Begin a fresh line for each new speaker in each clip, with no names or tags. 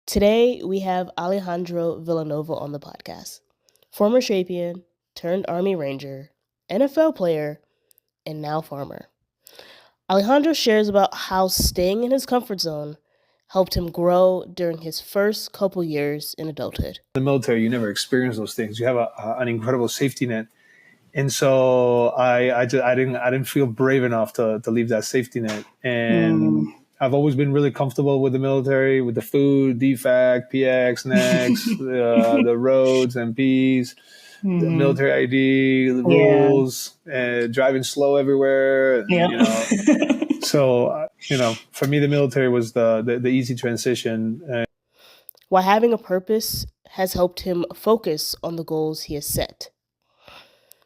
Today, we have Alejandro Villanova on the podcast. Former Shapian, turned Army Ranger, NFL player, and now farmer. Alejandro shares about how staying in his comfort zone helped him grow during his first couple years in adulthood.
In the military, you never experience those things. You have an incredible safety net. And so I didn't feel brave enough to leave that safety net. And I've always been really comfortable with the military, with the food, DFAC, PX, NEX, the roads, MPs, the military ID, the rules, driving slow everywhere. So, for me, the military was the easy transition.
While having a purpose has helped him focus on the goals he has set.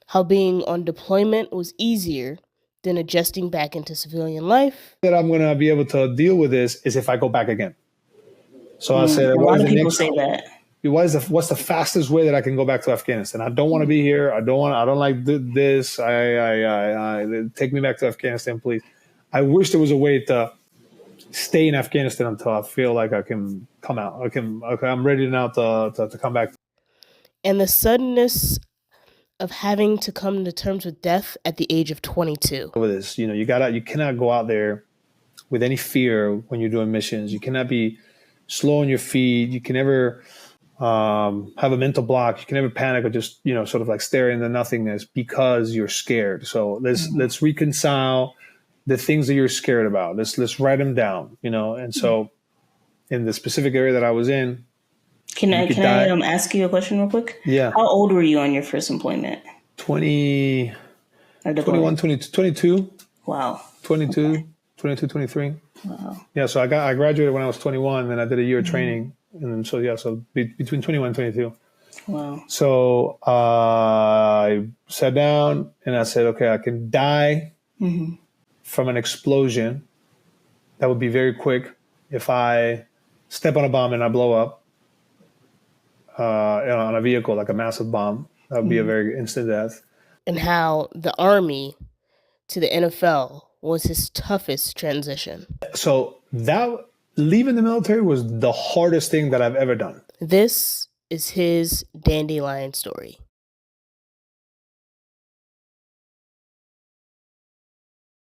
How being on deployment was easier than adjusting back into civilian life.
That I'm going to be able to deal with this is if I go back again. So I said,
a lot of people say that.
What's the fastest way that I can go back to Afghanistan? I don't want to be here. I don't like this. Take me back to Afghanistan, please. I wish there was a way to stay in Afghanistan until I feel like I can come out. I'm ready now to come back.
And the suddenness of having to come to terms with death at the age of 22.
Over this, you cannot go out there with any fear when you're doing missions. You cannot be slow on your feet. You can never have a mental block. You can never panic or just sort of like stare into nothingness because you're scared. So let's reconcile the things that you're scared about. Let's write them down. And so in the specific area that I was in.
Can I ask you a question real quick?
Yeah.
How old were you on your first employment?
21, 22.
Wow.
22, 23.
Wow.
Yeah, so I graduated when I was 21, and I did a year of training. And so between 21 and 22.
Wow.
So I sat down and I said, okay, I can die from an explosion. That would be very quick. If I step on a bomb and I blow up, on a vehicle, like a massive bomb, that would be a very instant death.
And how the Army to the NFL was his toughest transition.
So that leaving the military was the hardest thing that I've ever done.
This is his dandelion story.